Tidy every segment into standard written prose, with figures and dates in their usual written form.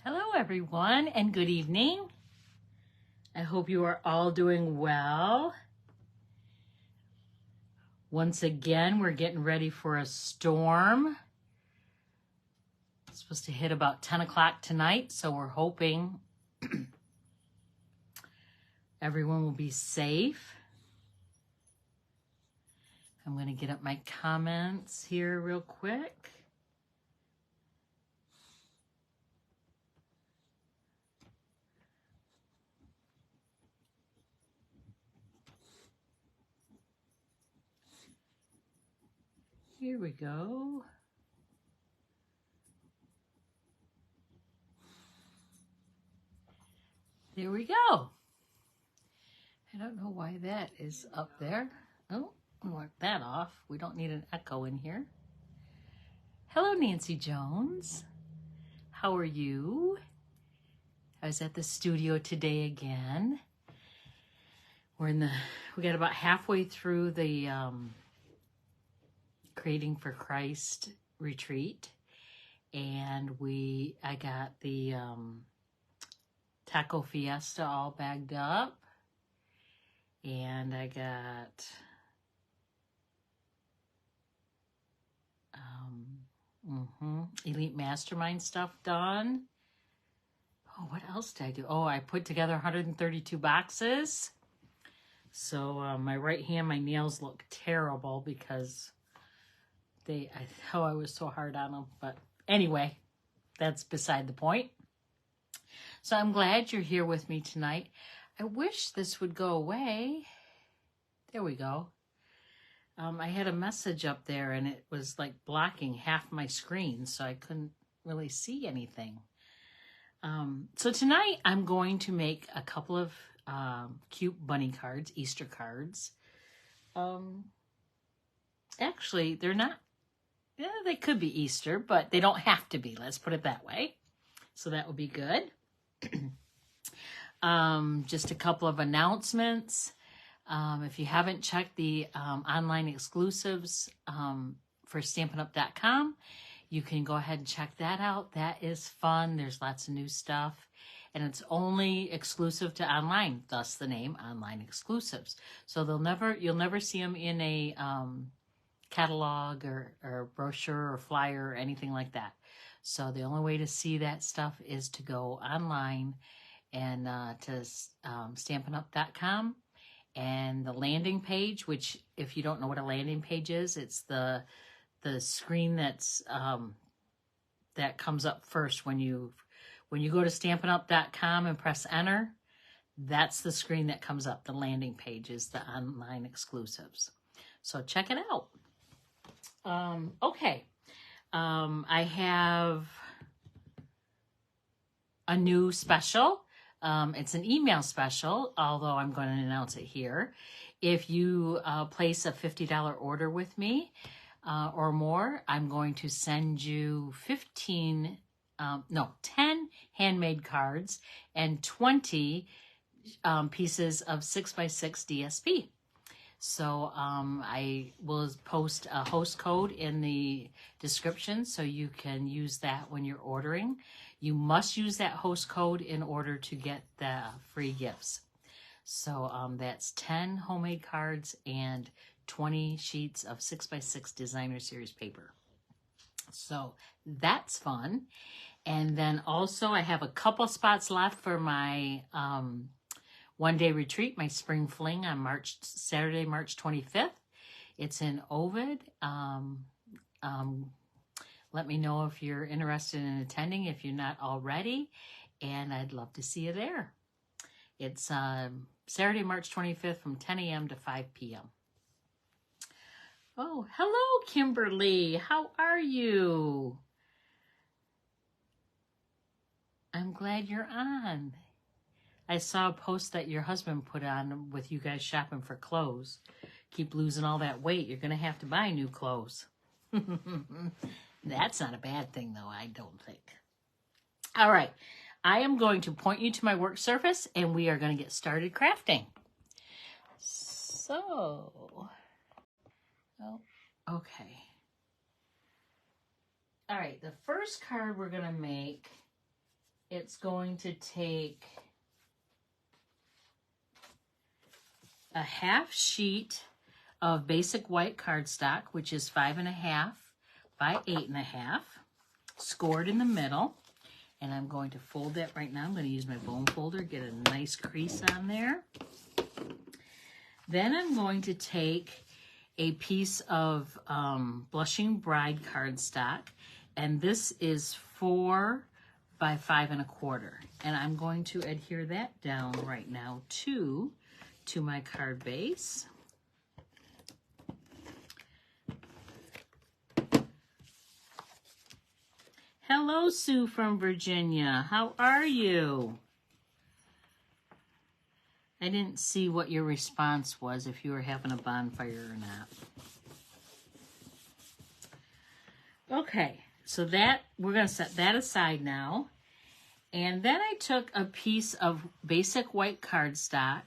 Hello everyone and good evening. I hope you are all doing well. Once again, we're getting ready for a storm. It's supposed to hit about 10 o'clock tonight, so we're hoping everyone will be safe. I'm going to get up my comments here real quick. Here we go. There we go. I don't know why that is up there. Oh, I'll mark that off. We don't need an echo in here. Hello, Nancy Jones. How are you? I was at the studio today again. We got about halfway through the Creating for Christ retreat, and I got the Taco Fiesta all bagged up, and I got Elite Mastermind stuff done. Oh, what else did I do? Oh, I put together 132 boxes. So my right hand, my nails look terrible because I was so hard on them. But anyway, that's beside the point. So I'm glad you're here with me tonight. I wish this would go away. There we go. I had a message up there and it was like blocking half my screen, so I couldn't really see anything. So tonight I'm going to make a couple of cute bunny cards, Easter cards. Actually, they're not. Yeah, they could be Easter, but they don't have to be. Let's put it that way. So that would be good. Just a couple of announcements. If you haven't checked the online exclusives for Stampin'Up.com, you can go ahead and check that out. That is fun. There's lots of new stuff. And it's only exclusive to online, thus the name Online Exclusives. So you'll never see them in a catalog or brochure or flyer or anything like that. So the only way to see that stuff is to go online and to Stampin'Up.com, and the landing page, which if you don't know what a landing page is, it's the screen that's that comes up first when you go to Stampin'Up.com and press enter. That's the screen that comes up. The landing page is the online exclusives. So check it out. Okay. I have a new special. It's an email special, although I'm going to announce it here. If you place a $50 order with me or more, I'm going to send you 10 handmade cards and 20 pieces of 6x6 DSP. So I will post a host code in the description so you can use that when you're ordering. You must use that host code in order to get the free gifts. So that's 10 homemade cards and 20 sheets of 6x6 designer series paper. So that's fun. And then also I have a couple spots left for my one-day retreat, my spring fling on Saturday, March 25th. It's in Ovid. Let me know if you're interested in attending, if you're not already, and I'd love to see you there. It's Saturday, March 25th from 10 a.m. to 5 p.m. Oh, hello, Kimberly. How are you? I'm glad you're on. I saw a post that your husband put on with you guys shopping for clothes. Keep losing all that weight. You're going to have to buy new clothes. That's not a bad thing, though, I don't think. All right. I am going to point you to my work surface, and we are going to get started crafting. So, okay. All right. The first card we're going to make it's going to take a half sheet of basic white cardstock, which is 5.5 by 8.5, scored in the middle. And I'm going to fold that right now. I'm going to use my bone folder, get a nice crease on there. Then I'm going to take a piece of Blushing Bride cardstock, and this is 4 by 5.25. And I'm going to adhere that down right now to my card base. Hello, Sue from Virginia. How are you? I didn't see what your response was, if you were having a bonfire or not. Okay, so that we're going to set that aside now. And then I took a piece of basic white cardstock,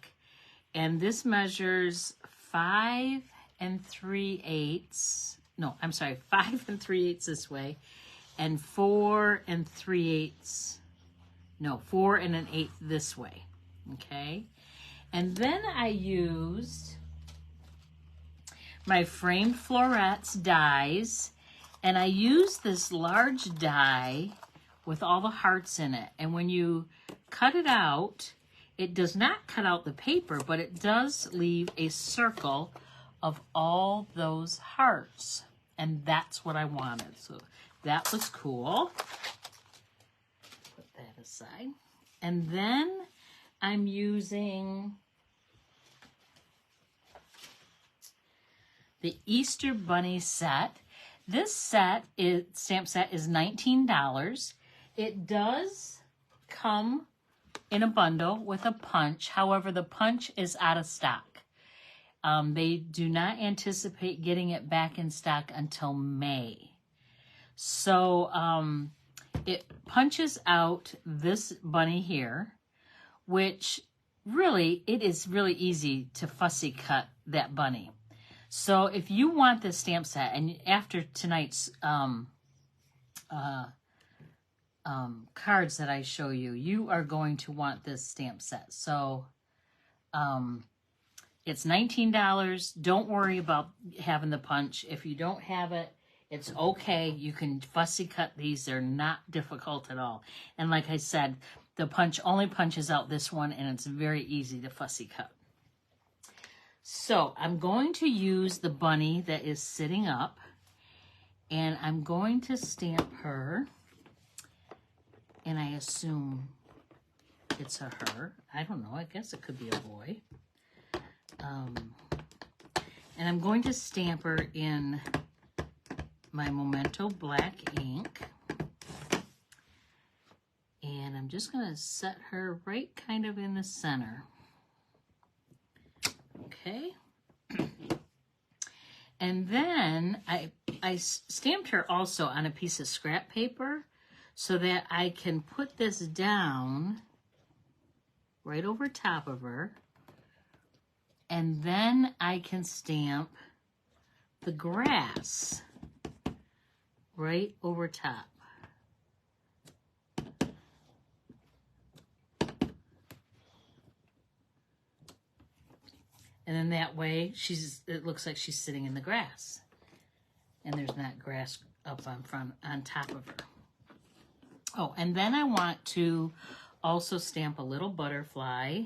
and this measures 5 3/8. No, I'm sorry, 5 3/8 this way, and 4 3/8. No, 4 1/8 this way. Okay. And then I used my Framed Lorets Dies, and I used this large die with all the hearts in it. And when you cut it out, it does not cut out the paper, but it does leave a circle of all those hearts. And that's what I wanted. So that was cool. Put that aside. And then I'm using the Easter Bunny set. This stamp set is $19. It does come in a bundle with a punch. However, the punch is out of stock. They do not anticipate getting it back in stock until May. So it punches out this bunny here, which really, it is really easy to fussy cut that bunny. So if you want this stamp set, and after tonight's cards that I show you, you are going to want this stamp set. So it's $19. Don't worry about having the punch. If you don't have it, it's okay. You can fussy cut these. They're not difficult at all. And like I said, the punch only punches out this one, and it's very easy to fussy cut. So I'm going to use the bunny that is sitting up, and I'm going to stamp her, and I assume it's a her. I don't know. I guess it could be a boy. And I'm going to stamp her in my Memento black ink. And I'm just going to set her right kind of in the center. Okay. And then I stamped her also on a piece of scrap paper so that I can put this down right over top of her. And then I can stamp the grass right over top. And then that way, it looks like she's sitting in the grass. And there's not grass up on top of her. Oh, and then I want to also stamp a little butterfly,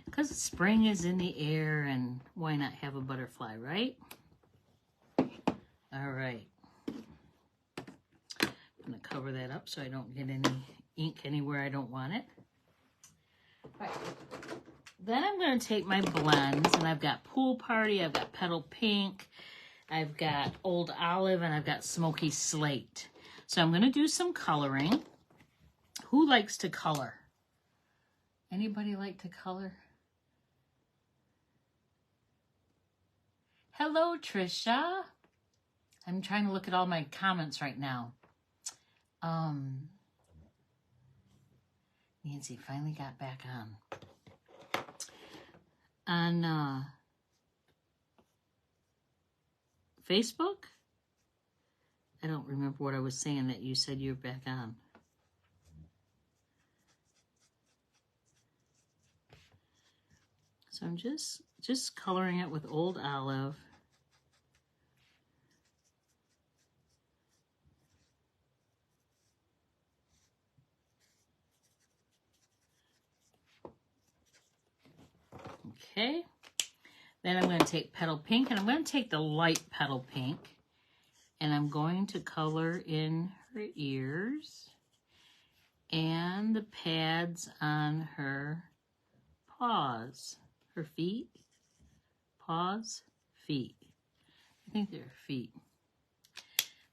because spring is in the air, and why not have a butterfly, right? All right. I'm going to cover that up so I don't get any ink anywhere I don't want it. All right. Then I'm going to take my blends, and I've got Pool Party, I've got Petal Pink, I've got Old Olive, and I've got Smoky Slate. So I'm going to do some coloring. Who likes to color? Anybody like to color? Hello, Trisha. I'm trying to look at all my comments right now. Nancy finally got back on. On Facebook? I don't remember what I was saying that you said you were back on. So I'm just coloring it with Old Olive. Okay. Then I'm going to take Petal Pink, and I'm going to take the light Petal Pink, and I'm going to color in her ears and the pads on her paws, her feet, paws, feet. I think they're feet.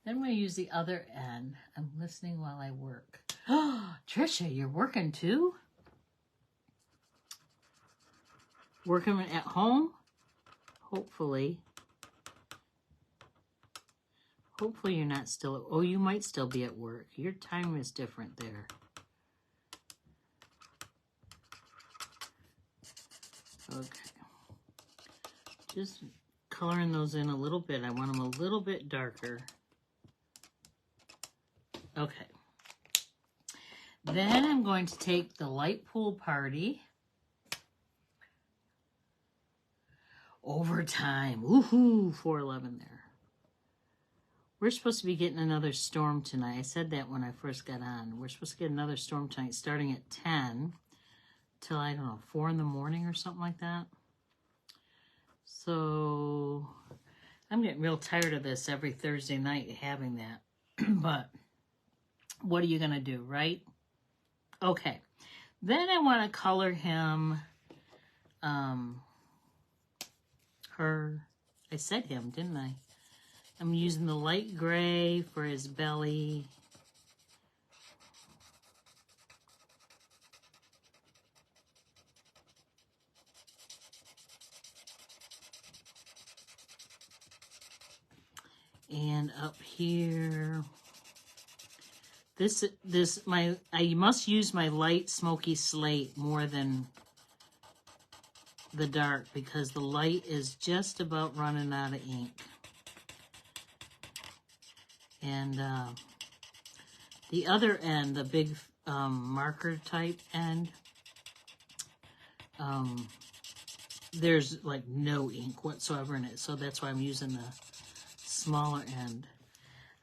Then I'm going to use the other end. I'm listening while I work. Oh, Trisha, you're working too? Working at home? Hopefully. Hopefully you're not still, oh, you might still be at work. Your time is different there. Okay. Just coloring those in a little bit. I want them a little bit darker. Okay. Then I'm going to take the light pool party. Overtime. Woohoo! 411 there. We're supposed to be getting another storm tonight. I said that when I first got on. We're supposed to get another storm tonight starting at 10 till, I don't know, 4 in the morning or something like that. So I'm getting real tired of this every Thursday night having that. But what are you going to do, right? Okay. Then I want to color him, I said him, didn't I? I'm using the light gray for his belly. And up here, I must use my light smoky slate more than the dark because the light is just about running out of ink. And the other end, the big marker type end, there's like no ink whatsoever in it. So that's why I'm using the smaller end.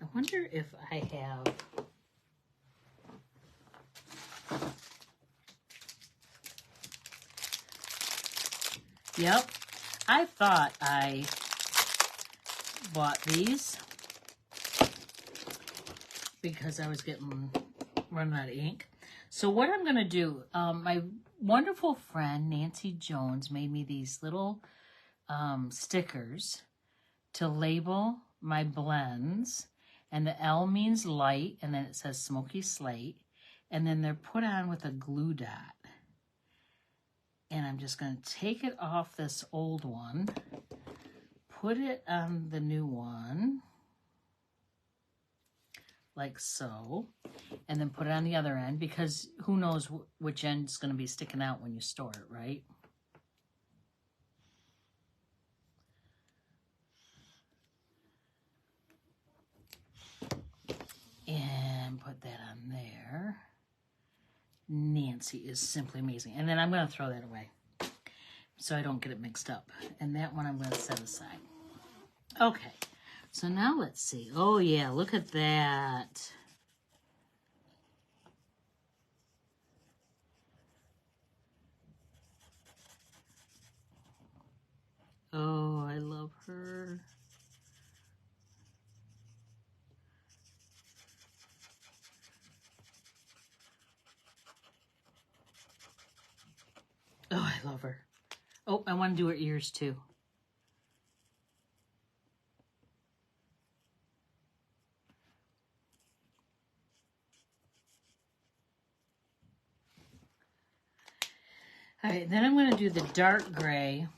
I wonder if I have... Yep, I thought I bought these because I was running out of ink. So what I'm going to do, my wonderful friend Nancy Jones made me these little stickers to label my blends. And the L means light, and then it says smoky slate. And then they're put on with a glue dot. And I'm just going to take it off this old one, put it on the new one, like so, and then put it on the other end, because who knows which end is going to be sticking out when you store it, right? And put that on there. Nancy is simply amazing. And then I'm going to throw that away so I don't get it mixed up. And that one I'm going to set aside. Okay, so now let's see. Oh yeah, look at that. Oh, I love her. Oh, I love her. Oh, I want to do her ears too. All right, then I'm going to do the dark gray.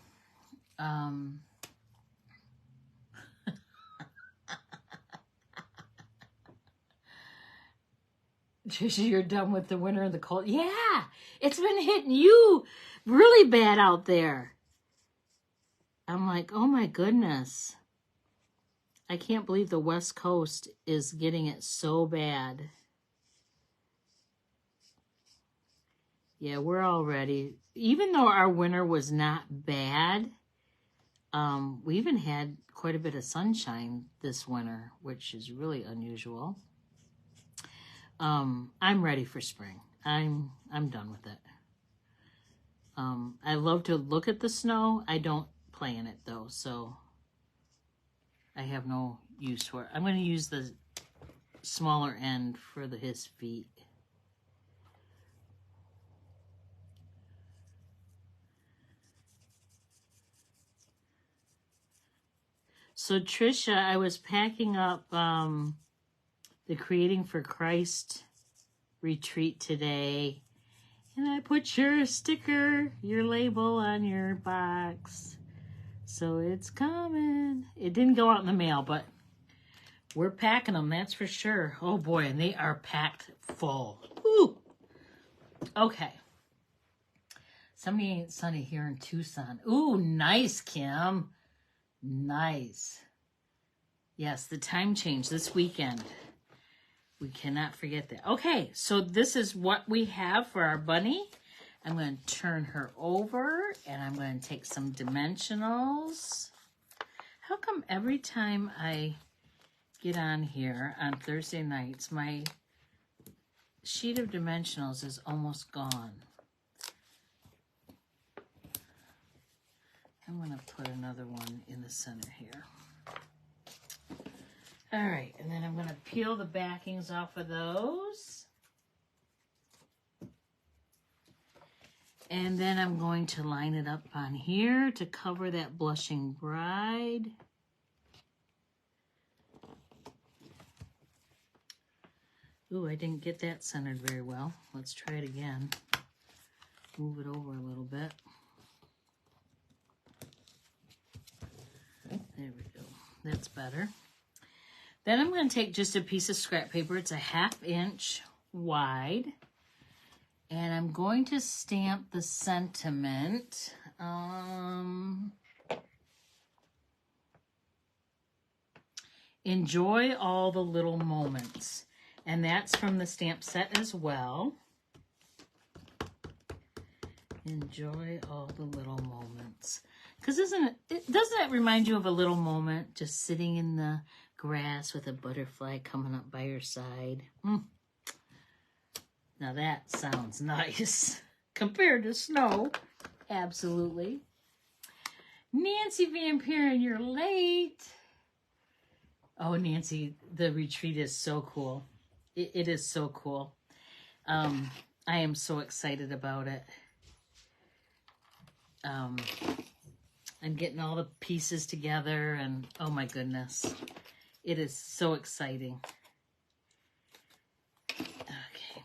Trisha, you're done with the winter and the cold. Yeah, it's been hitting you really bad out there. I'm like, oh my goodness. I can't believe the West Coast is getting it so bad. Yeah, we're all ready. Even though our winter was not bad, we even had quite a bit of sunshine this winter, which is really unusual. I'm ready for spring. I'm done with it. I love to look at the snow. I don't play in it though, so I have no use for it. I'm going to use the smaller end for his feet. So Trisha, I was packing up the Creating for Christ retreat today, and I put your sticker, your label on your box. So it's coming. It didn't go out in the mail, but we're packing them, that's for sure. Oh boy, and they are packed full. Woo! Okay. Somebody ain't sunny here in Tucson. Ooh, nice, Kim. Nice. Yes, the time change this weekend. We cannot forget that. Okay, so this is what we have for our bunny. I'm going to turn her over, and I'm going to take some dimensionals. How come every time I get on here on Thursday nights, my sheet of dimensionals is almost gone? I'm going to put another one in the center here. All right, and then I'm going to peel the backings off of those. And then I'm going to line it up on here to cover that blushing bride. Ooh, I didn't get that centered very well. Let's try it again. Move it over a little bit. There we go. That's better. Then I'm going to take just a piece of scrap paper. It's a 1/2 inch wide. And I'm going to stamp the sentiment. Enjoy all the little moments. And that's from the stamp set as well. Enjoy all the little moments. Because doesn't that remind you of a little moment just sitting in the grass with a butterfly coming up by your side? Now that sounds nice compared to snow. Absolutely. Nancy Van Buren, you're late. Oh, Nancy, the retreat is so cool. It is so cool. I am so excited about it. I'm getting all the pieces together, and oh my goodness, it is so exciting. Okay.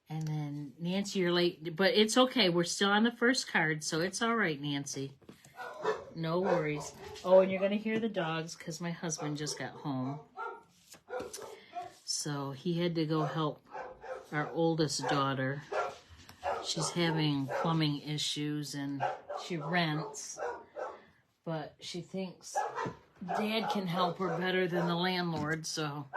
And then, Nancy, you're late, but it's okay. We're still on the first card, so it's all right, Nancy. No worries. Oh, and you're going to hear the dogs because my husband just got home. So he had to go help our oldest daughter. She's having plumbing issues, and she rents, but she thinks Dad can help her better than the landlord, so...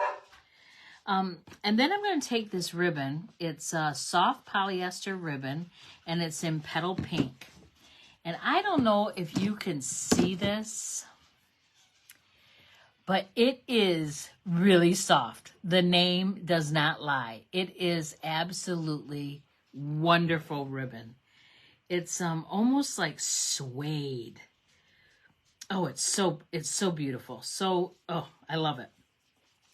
and then I'm going to take this ribbon. It's a soft polyester ribbon, and it's in petal pink. And I don't know if you can see this, but it is really soft. The name does not lie. It is absolutely wonderful ribbon. It's almost like suede. Oh, it's so beautiful. So, oh, I love it.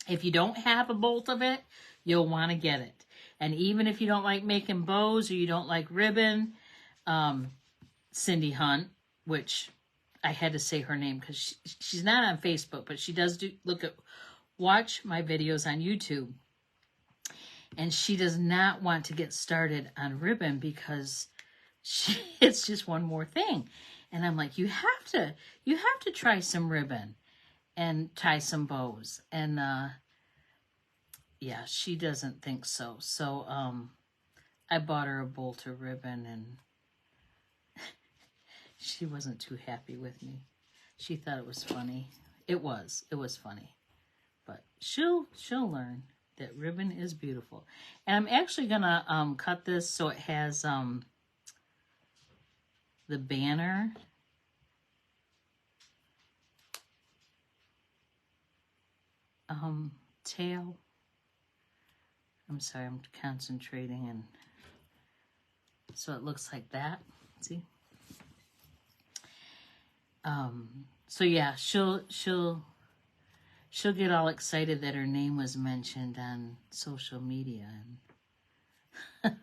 If you don't have a bolt of it, you'll want to get it. And even if you don't like making bows or you don't like ribbon, Cindy Hunt, which I had to say her name because she's not on Facebook, but she does watch my videos on YouTube. And she does not want to get started on ribbon because it's just one more thing. And I'm like, you have to try some ribbon and tie some bows. And yeah, she doesn't think so. So I bought her a bolt of ribbon, and she wasn't too happy with me. She thought it was funny. It was funny. But she'll learn. That ribbon is beautiful. And I'm actually gonna cut this so it has the banner. Tail. I'm sorry, I'm concentrating, and so it looks like that. See? So yeah, she'll get all excited that her name was mentioned on social media. And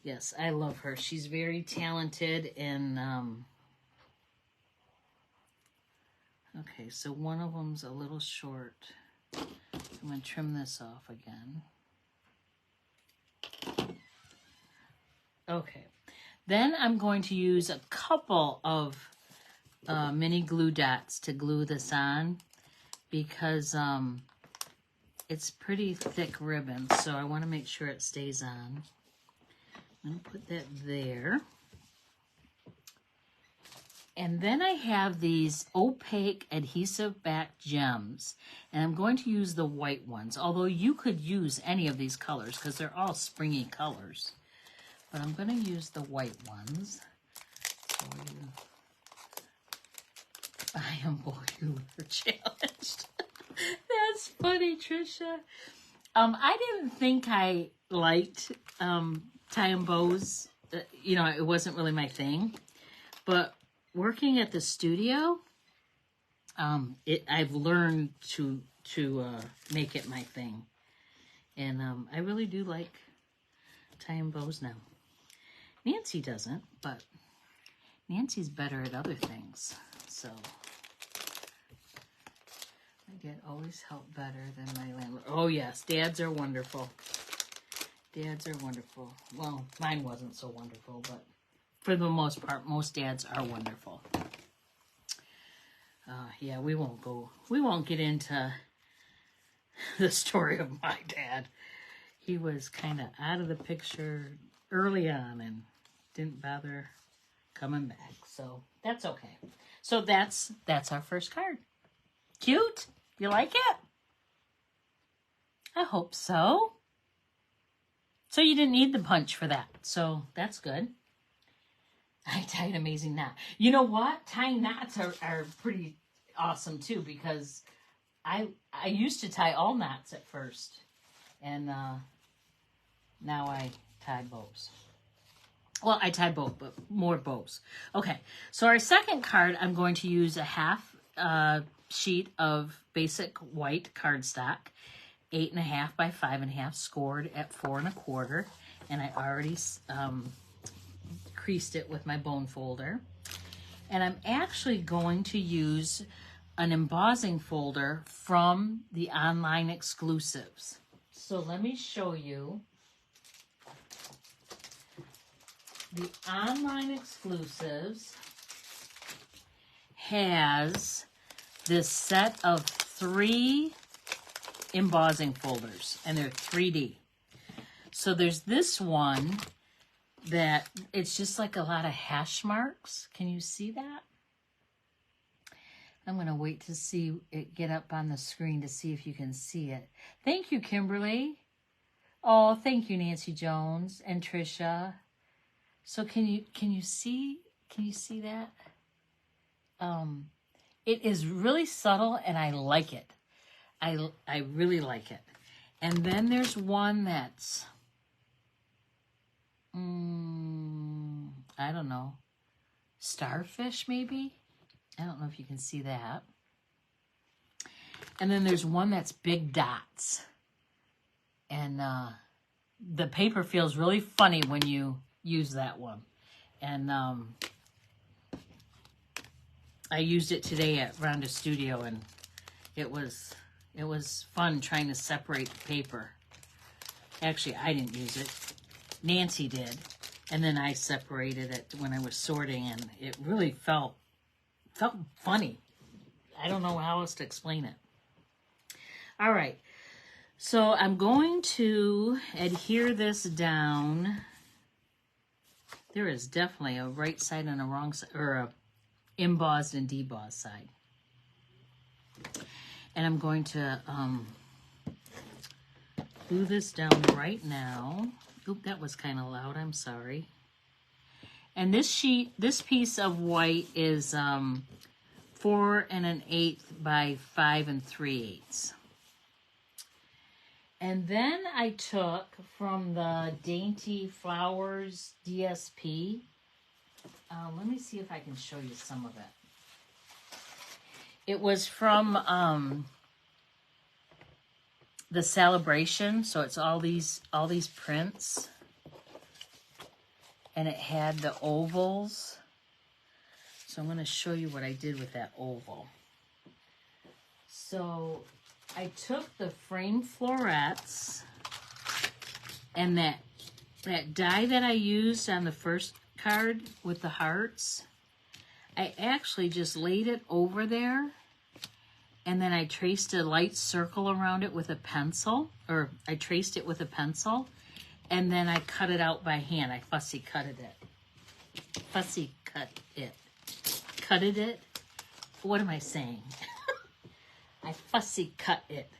yes, I love her. She's very talented. And okay, so one of them's a little short. I'm going to trim this off again. Okay, then I'm going to use a couple of mini glue dots to glue this on, because it's pretty thick ribbon, so I want to make sure it stays on. I'm going to put that there. And then I have these opaque adhesive back gems, and I'm going to use the white ones, although you could use any of these colors because they're all springy colors. But I'm going to use the white ones. I am you were challenged. That's funny, Trisha. I didn't think I liked tying bows. You know, it wasn't really my thing. But working at the studio, I've learned to make it my thing. And I really do like tying bows now. Nancy doesn't, but Nancy's better at other things. So my dad always helped better than my landlord. Oh yes, dads are wonderful. Dads are wonderful. Well, mine wasn't so wonderful, but for the most part, most dads are wonderful. Yeah, we won't get into the story of my dad. He was kind of out of the picture early on and didn't bother coming back. So that's okay. So that's our first card. Cute? You like it? I hope so. So you didn't need the punch for that. So that's good. I tied an amazing knot. You know what? Tying knots are pretty awesome too, because I used to tie all knots at first. And now I tie bows. Well, I tie both, but more bows. Okay, so our second card, I'm going to use a half sheet of basic white cardstock, 8.5 by 5.5, scored at 4 1/4, and I already creased it with my bone folder. And I'm actually going to use an embossing folder from the online exclusives. So let me show you. The online exclusives has this set of 3 embossing folders, and they're 3D. So there's this one that it's just like a lot of hash marks. Can you see that? I'm going to wait to see it get up on the screen to see if you can see it. Thank you, Kimberly. Oh, thank you, Nancy Jones and Trisha. So can you see that? It is really subtle, and I like it. I really like it. And then there's one that's I don't know, starfish maybe? I don't know if you can see that. And then there's one that's big dots. And the paper feels really funny when you use that one. And I used it today at Rhonda Studio, and it was fun trying to separate the paper. Actually, I didn't use it. Nancy did. And then I separated it when I was sorting, and it really felt funny. I don't know how else to explain it. All right. So I'm going to adhere this down. There is definitely a right side and a wrong side, or a embossed and debossed side. And I'm going to glue this down right now. Oop, that was kind of loud, I'm sorry. And this piece of white is 4 1/8 by 5 3/8. And then I took from the Dainty Flowers DSP. Let me see if I can show you some of it. It was from the Celebration, so it's all these prints, and it had the ovals. So I'm going to show you what I did with that oval. So I took the Framed Florets and that die that I used on the first card with the hearts. I actually just laid it over there, and then I traced a light circle around it with a pencil, or I traced it with a pencil, and then I cut it out by hand. I fussy cutted it. Fussy cut it. Cutted it? What am I saying? I fussy cut it.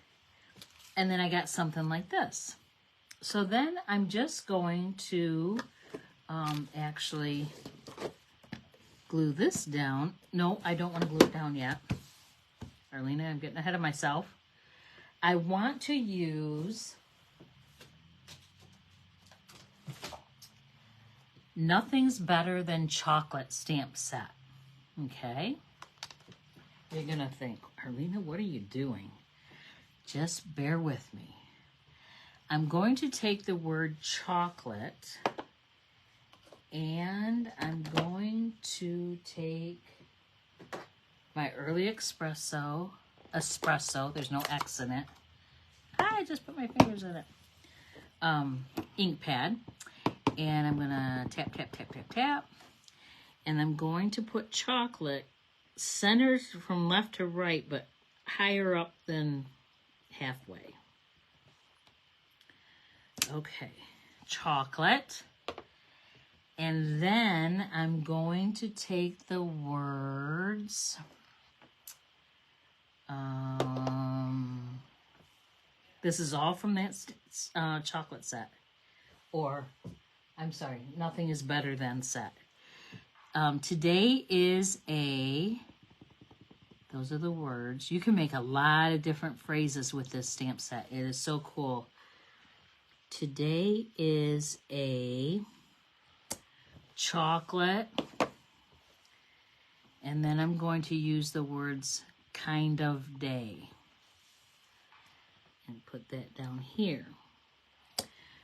And then I got something like this. So then I'm just going to actually glue this down. No, I don't want to glue it down yet. Arlena, I'm getting ahead of myself. I want to use Nothing's Better Than Chocolate stamp set. Okay? You're going to think, Arlena, what are you doing? Just bear with me. I'm going to take the word chocolate, and I'm going to take my early espresso, there's no X in it. I just put my fingers in it. Ink pad, and I'm gonna tap, tap, tap, tap, tap, and I'm going to put chocolate centered from left to right, but higher up than halfway. Okay, chocolate. And then I'm going to take the words, this is all from that chocolate set, or I'm sorry, Nothing Is Better Than set. Today is those are the words. You can make a lot of different phrases with this stamp set. It is so cool. Today is a chocolate, and then I'm going to use the words kind of day and put that down here.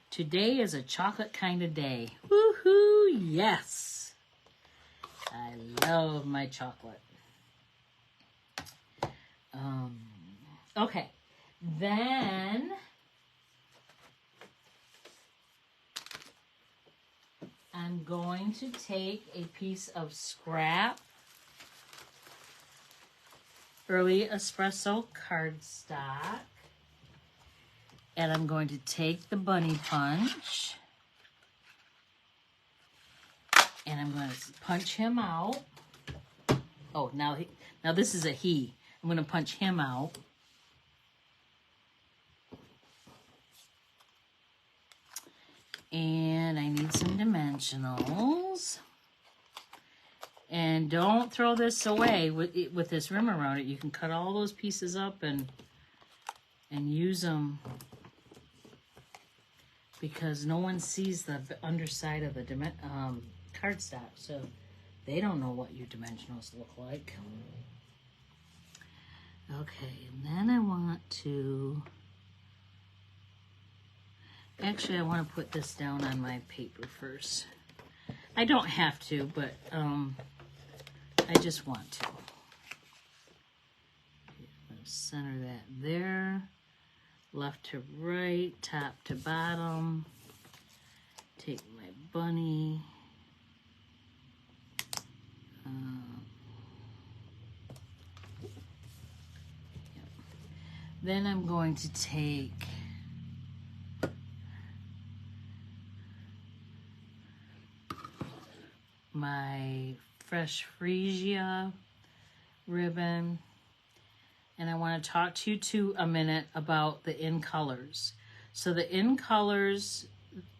Today is a chocolate kind of day. Woohoo! Yes! I love my chocolate. Okay, then I'm going to take a piece of scrap early espresso cardstock, and I'm going to take the bunny punch, and I'm going to punch him out. Oh, now this is a he. I'm going to punch him out. And I need some dimensionals. And don't throw this away with this rim around it. You can cut all those pieces up and use them, because no one sees the underside of the cardstock, so they don't know what your dimensionals look like. Okay, and then I want to... Actually, I want to put this down on my paper first. I don't have to, but I just want to. I'm going to center that there. Left to right, top to bottom. Take my bunny. Then I'm going to take my Fresh Freesia ribbon, and I want to talk to you too a minute about the in colors. So the in colors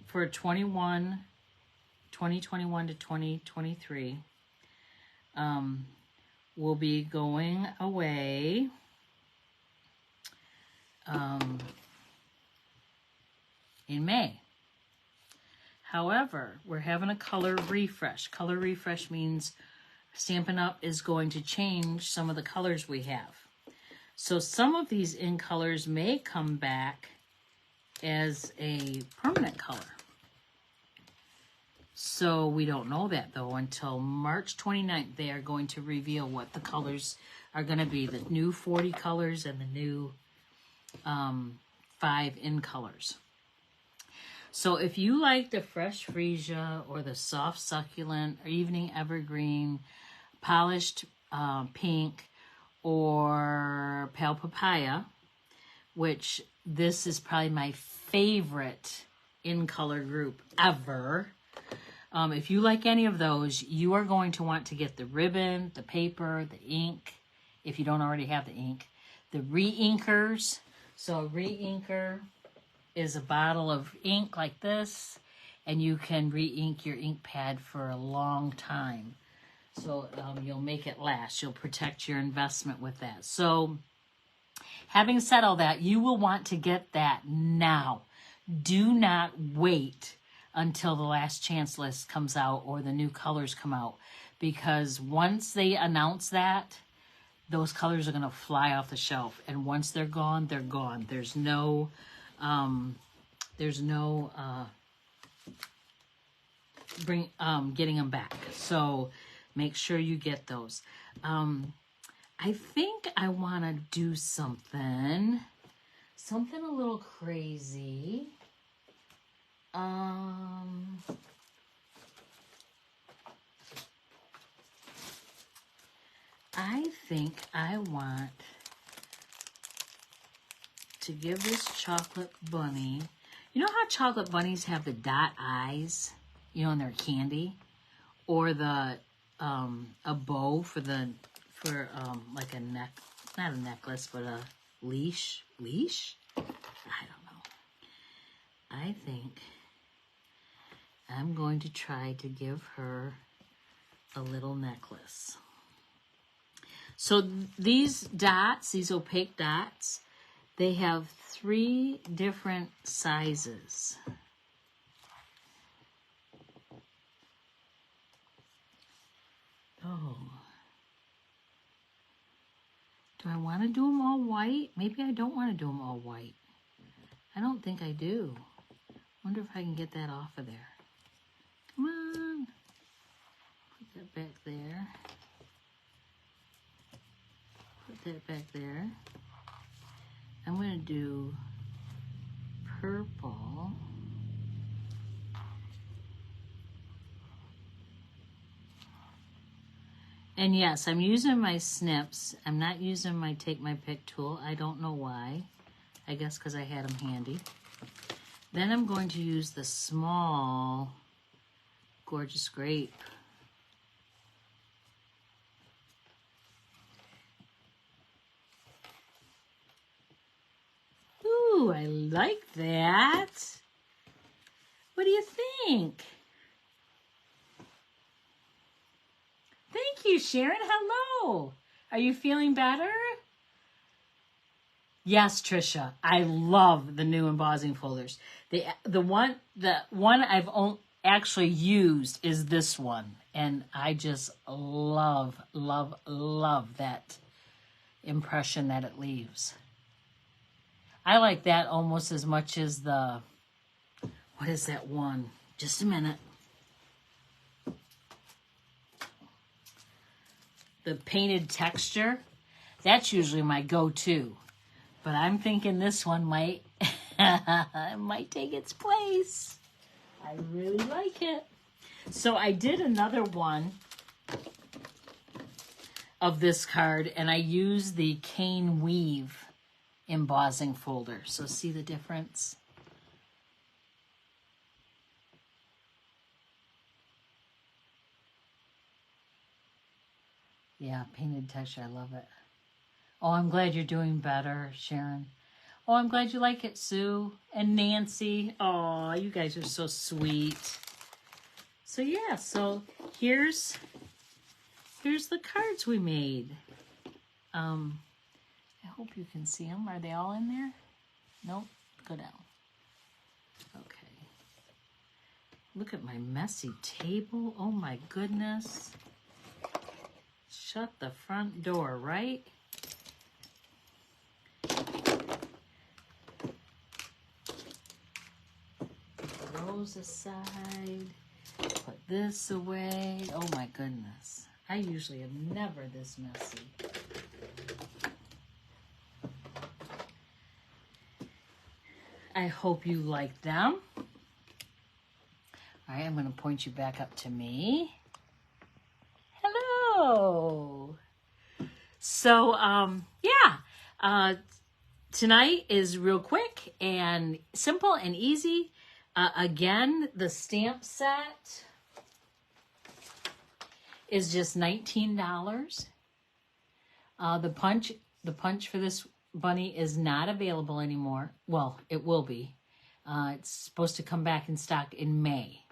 for 2021 to 2023 will be going away in May. However, we're having a color refresh. Color refresh means Stampin' Up! Is going to change some of the colors we have. So some of these in colors may come back as a permanent color. So we don't know that though until March 29th. They are going to reveal what the colors are going to be, the new 40 colors and the new 5 in colors. So if you like the fresh freesia or the soft succulent or evening evergreen, polished pink, or pale papaya, which this is probably my favorite in color group ever. If you like any of those, you are going to want to get the ribbon, the paper, the ink, if you don't already have the ink, the re-inkers. So a re-inker is a bottle of ink like this, and you can re-ink your ink pad for a long time. So you'll make it last. You'll protect your investment with that. So having said all that, you will want to get that now. Do not wait until the last chance list comes out or the new colors come out, because once they announce that, those colors are going to fly off the shelf, and once they're gone, they're gone. There's no getting them back. So make sure you get those. I think I want to do something a little crazy. I think I want to give this chocolate bunny, you know how chocolate bunnies have the dot eyes, you know, in their candy, or the a bow for like a neck, not a necklace, but a leash. I don't know. I think I'm going to try to give her a little necklace. So these dots, these opaque dots, they have 3 different sizes. Oh. Do I want to do them all white? Maybe I don't want to do them all white. I don't think I do. Wonder if I can get that off of there. Come on. Put that back there. Put that back there. I'm going to do purple. And yes, I'm using my snips. I'm not using my Take My Pick tool. I don't know why. I guess because I had them handy. Then I'm going to use the small Gorgeous Grape. Ooh, I like that. What do you think? Thank you, Sharon. Hello. Are you feeling better? Yes, Trisha. I love the new embossing folders. The one I've actually used is this one, and I just love that impression that it leaves. I like that almost as much as the, what is that one? Just a minute. The painted texture. That's usually my go-to. But I'm thinking this one might might take its place. I really like it. So I did another one of this card, and I used the Cane Weave embossing folder. So see the difference? Yeah, painted texture, I love it. Oh, I'm glad you're doing better, Sharon. Oh, I'm glad you like it, Sue and Nancy. Oh, you guys are so sweet. So yeah, so here's the cards we made. I hope you can see them. Are they all in there? Nope. Go down. Okay. Look at my messy table. Oh my goodness. Shut the front door, right? Those aside. Put this away. Oh my goodness. I usually am never this messy. I hope you like them. All right, I'm going to point you back up to me. Hello. So, tonight is real quick and simple and easy. Again, the stamp set is just $19. The punch for this bunny is not available anymore. Well, it will be. It's supposed to come back in stock in May.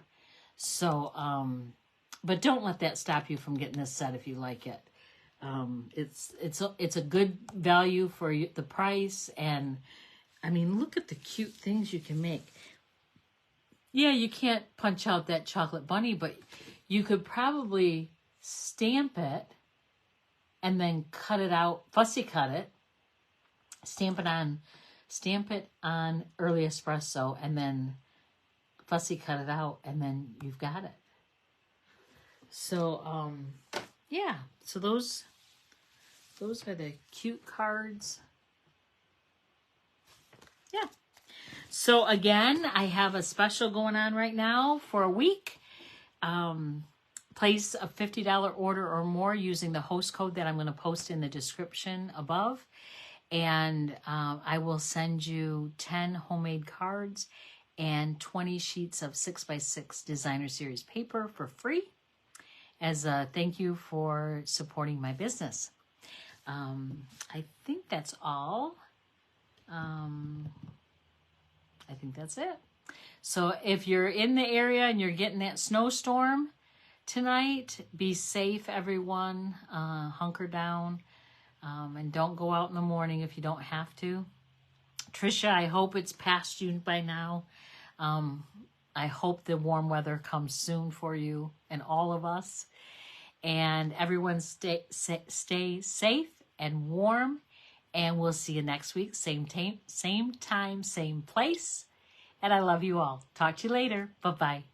So, but don't let that stop you from getting this set if you like it. It's a good value for the price, and I mean, look at the cute things you can make. Yeah, you can't punch out that chocolate bunny, but you could probably stamp it and then cut it out, fussy cut it, stamp it on early espresso, and then fussy cut it out, and then you've got it. So, yeah, so those are the cute cards. Yeah. So again, I have a special going on right now for a week. Place a $50 order or more using the host code that I'm going to post in the description above. And I will send you 10 homemade cards and 20 sheets of 6x6 designer series paper for free as a thank you for supporting my business. I think that's all. I think that's it. So if you're in the area and you're getting that snowstorm tonight, be safe, everyone. Hunker down. And don't go out in the morning if you don't have to. Trisha, I hope it's past you by now. I hope the warm weather comes soon for you and all of us. And everyone stay safe and warm. And we'll see you next week. Same time, same place. And I love you all. Talk to you later. Bye-bye.